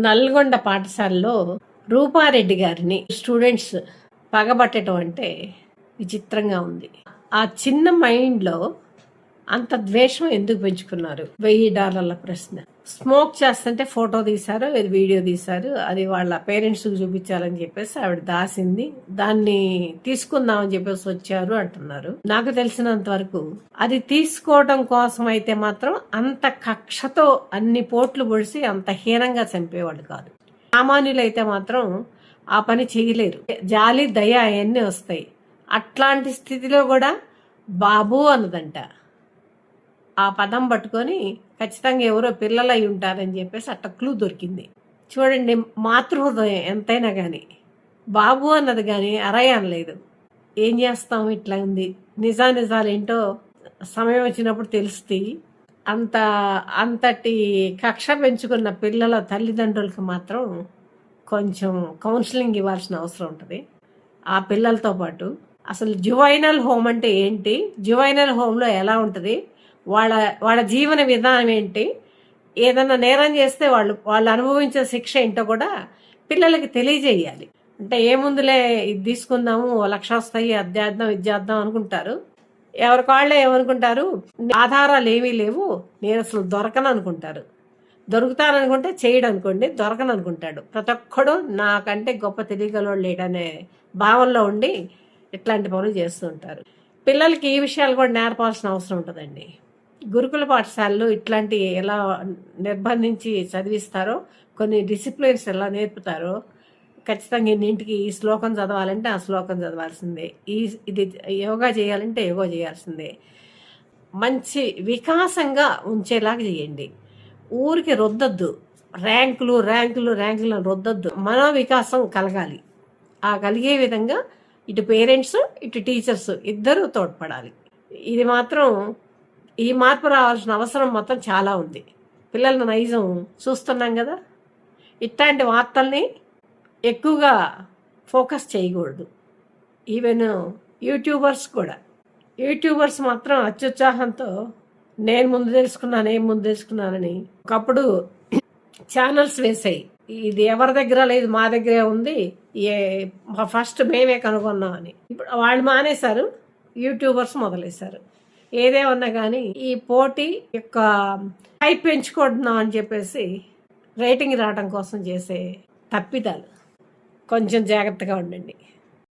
నల్గొండ పాఠశాలలో రూపారెడ్డి గారిని స్టూడెంట్స్ పగబట్టడం అంటే విచిత్రంగా ఉంది. ఆ చిన్న మైండ్లో అంత ద్వేషం ఎందుకు పెంచుకున్నారు? $1000 ప్రశ్న. స్మోక్ చేస్తుంటే ఫోటో తీశారు, వీడియో తీశారు. అది వాళ్ళ పేరెంట్స్కి చూపించాలని చెప్పేసి ఆవిడ దాసింది. దాన్ని తీసుకుందామని చెప్పేసి వచ్చారు అంటున్నారు. నాకు తెలిసినంత వరకు అది తీసుకోవడం కోసం అయితే మాత్రం అంత కక్షతో అన్ని పోట్లు పొడిసి అంత హీనంగా చంపేవాళ్ళు కాదు. సామాన్యులైతే మాత్రం ఆ పని చేయలేరు. జాలి, దయ అవన్నీ వస్తాయి. అట్లాంటి స్థితిలో కూడా బాబు అన్నదంట. ఆ పదం పట్టుకొని ఖచ్చితంగా ఎవరో పిల్లలు అయి ఉంటారని చెప్పేసి అట్ట క్లూ దొరికింది. చూడండి, మాతృహృదయం ఎంతైనా కానీ బాబు అన్నది కానీ అరయ్య అనలేదు. ఏం చేస్తాం, ఇట్లా ఉంది. నిజాలు ఏంటో సమయం వచ్చినప్పుడు తెలుస్తాయి. అంతటి కక్ష పెంచుకున్న పిల్లల తల్లిదండ్రులకు మాత్రం కొంచెం కౌన్సిలింగ్ ఇవ్వాల్సిన అవసరం ఉంటుంది. ఆ పిల్లలతో పాటు అసలు జువైనల్ హోమ్ అంటే ఏంటి, జువైనల్ హోమ్లో ఎలా ఉంటుంది, వాళ్ళ జీవన విధానం ఏంటి, ఏదన్నా నేరం చేస్తే వాళ్ళు అనుభవించే శిక్ష ఏంటో కూడా పిల్లలకి తెలియజేయాలి. అంటే ఏముందులే ఇది తీసుకుందాము, 1,00,000 వస్తాయి, అధ్యాత్మం విద్యార్థం అనుకుంటారు. ఎవరికాళ్ళే ఏమనుకుంటారు, ఆధారాలు ఏమీ లేవు, నేను అసలు దొరకను అనుకుంటారు. దొరుకుతాననుకుంటే చేయడు అనుకోండి, దొరకను అనుకుంటాడు. ప్రతి ఒక్కడు నాకంటే గొప్ప తెలియగలవాడు లేడనే భావనలో ఉండి ఇట్లాంటి పనులు చేస్తూ ఉంటారు. పిల్లలకి ఈ విషయాలు కూడా నేర్పాల్సిన అవసరం ఉంటుందండి. గురుకుల పాఠశాలలో ఇట్లాంటి ఎలా నిర్బంధించి చదివిస్తారో, కొన్ని డిసిప్లిన్స్ ఎలా నేర్పుతారో, ఖచ్చితంగా ఇంటికి ఈ శ్లోకం చదవాలంటే ఆ శ్లోకం చదవాల్సిందే, ఇది యోగా చేయాలంటే యోగా చేయాల్సిందే. మంచి వికాసంగా ఉంచేలాగా చేయండి. ఊరికి రుద్దొద్దు, ర్యాంకులు రుద్దొద్దు. మనోవికాసం కలగాలి. ఆ కలిగే విధంగా ఇటు పేరెంట్స్ ఇటు టీచర్స్ ఇద్దరూ తోడ్పడాలి. ఇది మాత్రం ఈ మార్పు రావాల్సిన అవసరం మొత్తం చాలా ఉంది. పిల్లల నైజం చూస్తున్నాం కదా. ఇట్లాంటి వార్తల్ని ఎక్కువగా ఫోకస్ చేయకూడదు. ఈవెన్ యూట్యూబర్స్ మాత్రం అత్యుత్సాహంతో నేను ముందు తెలుసుకున్నానని ఒకప్పుడు ఛానల్స్ వేసాయి. ఇది ఎవరి దగ్గర లేదు, మా దగ్గరే ఉంది, ఫస్ట్ మేమే కనుగొన్నామని. ఇప్పుడు వాళ్ళు మానేశారు, యూట్యూబర్స్ మొదలేశారు. ఏదేమన్నా కానీ ఈ పోటీ యొక్క హైప్ పెంచుకుంటున్నాం అని చెప్పేసి రేటింగ్ రావడం కోసం చేసే తప్పిదాలు. కొంచెం జాగ్రత్తగా ఉండండి.